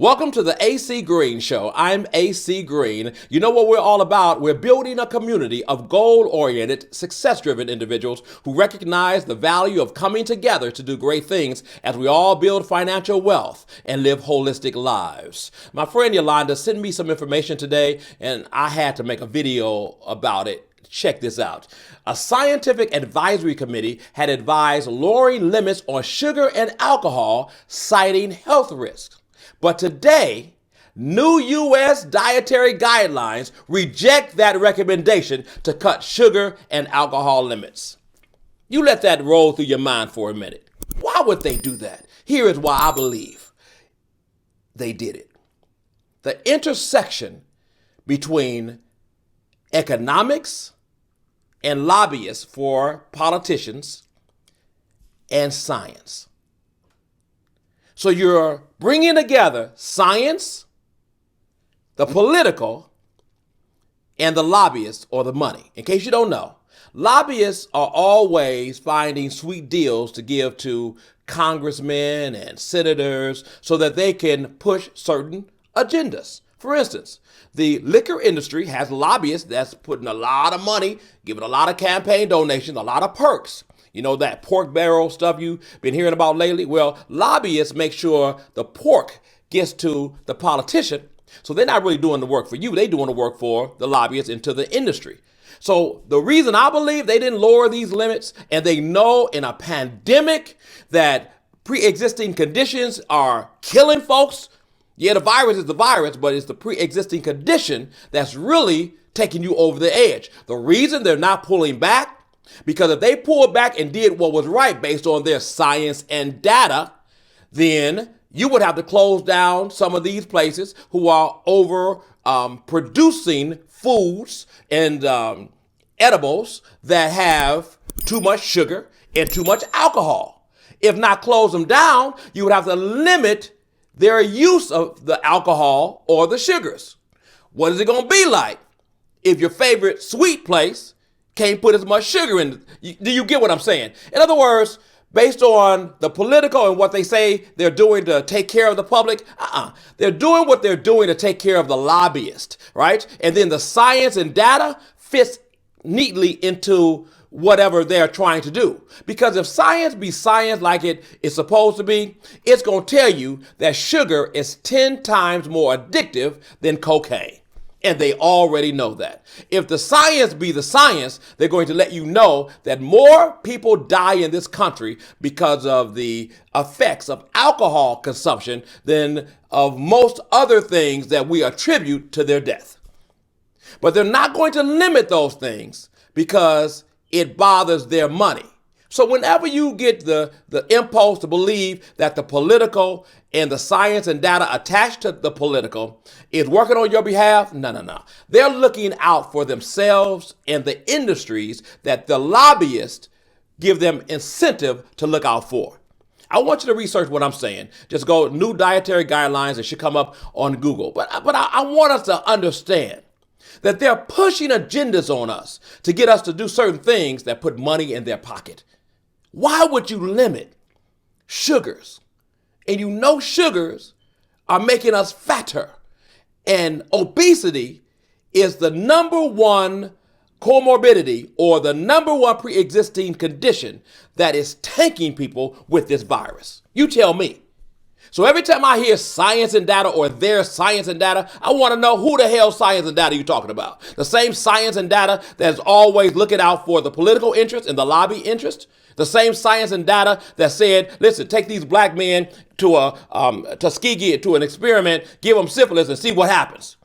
Welcome to the AC Green Show. I'm AC Green. You know what we're all about? We're building a community of goal-oriented, success-driven individuals who recognize the value of coming together to do great things as we all build financial wealth and live holistic lives. My friend Yolanda sent me some information today, and I had to make a video about it. Check this out. A scientific advisory committee had advised lowering limits on sugar and alcohol, citing health risks. But today, new U.S. dietary guidelines reject that recommendation to cut sugar and alcohol limits. You let that roll through your mind for a minute. Why would they do that? Here is why I believe they did it. The intersection between economics and lobbyists for politicians and science. So you're bringing together science, the political, and the lobbyists or the money. In case you don't know, lobbyists are always finding sweet deals to give to congressmen and senators so that they can push certain agendas. For instance, the liquor industry has lobbyists that's putting a lot of money, giving a lot of campaign donations, a lot of perks. You know, that pork barrel stuff you've been hearing about lately? Well, lobbyists make sure the pork gets to the politician. So they're not really doing the work for you. They're doing the work for the lobbyists into the industry. So the reason I believe they didn't lower these limits, and they know in a pandemic that pre-existing conditions are killing folks. Yeah, the virus is the virus, but it's the pre-existing condition that's really taking you over the edge. The reason they're not pulling back, because if they pulled back and did what was right based on their science and data, then you would have to close down some of these places who are over producing foods and edibles that have too much sugar and too much alcohol. If not close them down, you would have to limit their use of the alcohol or the sugars. What is it going to be like if your favorite sweet place can't put as much sugar in? Do you get what I'm saying? In other words, based on the political and what they say they're doing to take care of the public, they're doing what they're doing to take care of the lobbyist, right? And then the science and data fits neatly into whatever they're trying to do. Because if science be science like it is supposed to be, it's going to tell you that sugar is 10 times more addictive than cocaine. And they already know that. If the science be the science, they're going to let you know that more people die in this country because of the effects of alcohol consumption than of most other things that we attribute to their death. But they're not going to limit those things because it bothers their money. So whenever you get the impulse to believe that the political and the science and data attached to the political is working on your behalf, no. They're looking out for themselves and the industries that the lobbyists give them incentive to look out for. I want you to research what I'm saying. Just go new dietary guidelines. It should come up on Google. But I want us to understand that they're pushing agendas on us to get us to do certain things that put money in their pocket. Why would you limit sugars? And you know sugars are making us fatter. And obesity is the number one comorbidity or the number one pre-existing condition that is tanking people with this virus. You tell me. So every time I hear science and data or their science and data, I want to know who the hell science and data you're talking about. The same science and data that's always looking out for the political interest and the lobby interest. The same science and data that said, listen, take these black men to Tuskegee to an experiment, give them syphilis and see what happens.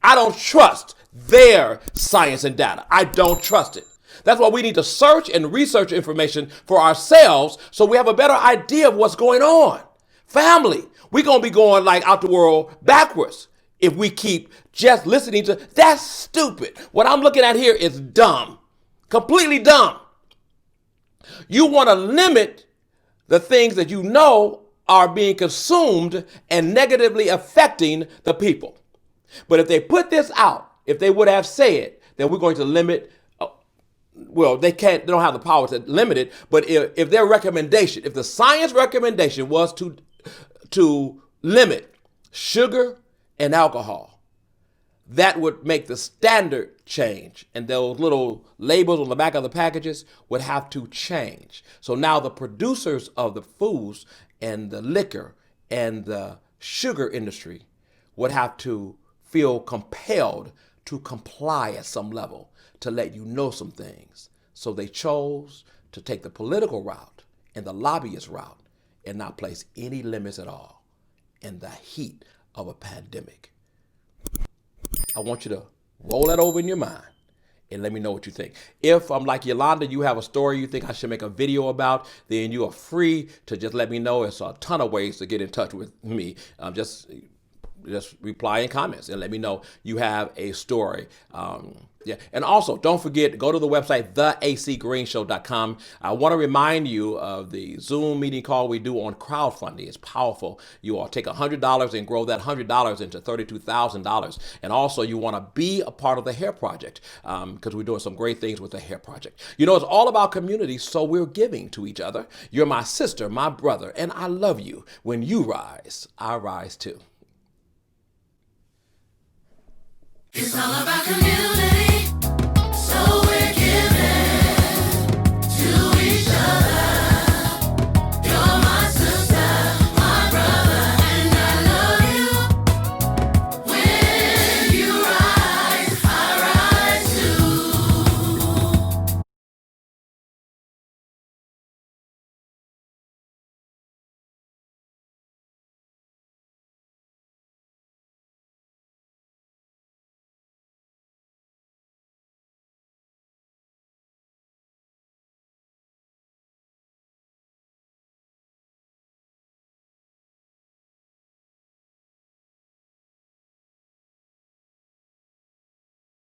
I don't trust their science and data. I don't trust it. That's why we need to search and research information for ourselves so we have a better idea of what's going on. Family, we're going to be going like out the world backwards if we keep just listening to, that's stupid. What I'm looking at here is dumb, completely dumb. You want to limit the things that you know are being consumed and negatively affecting the people. But if they put this out, if they would have said that we're going to limit, they don't have the power to limit it, but if their recommendation, if the science recommendation was to limit sugar and alcohol. That would make the standard change, and those little labels on the back of the packages would have to change. So now the producers of the foods and the liquor and the sugar industry would have to feel compelled to comply at some level to let you know some things. So they chose to take the political route and the lobbyist route and not place any limits at all in the heat of a pandemic. I want you to roll that over in your mind and let me know what you think. If I'm like Yolanda, you have a story you think I should make a video about, then you are free to just let me know. There's a ton of ways to get in touch with me. Just reply in comments and let me know you have a story. And also don't forget, go to the website, theacgreenshow.com. I want to remind you of the Zoom meeting call we do on crowdfunding. It's powerful. You all take $100 and grow that $100 into $32,000. And also you want to be a part of the Hair Project because we're doing some great things with the Hair Project. You know, it's all about community, so we're giving to each other. You're my sister, my brother, and I love you. When you rise, I rise too. It's all about community.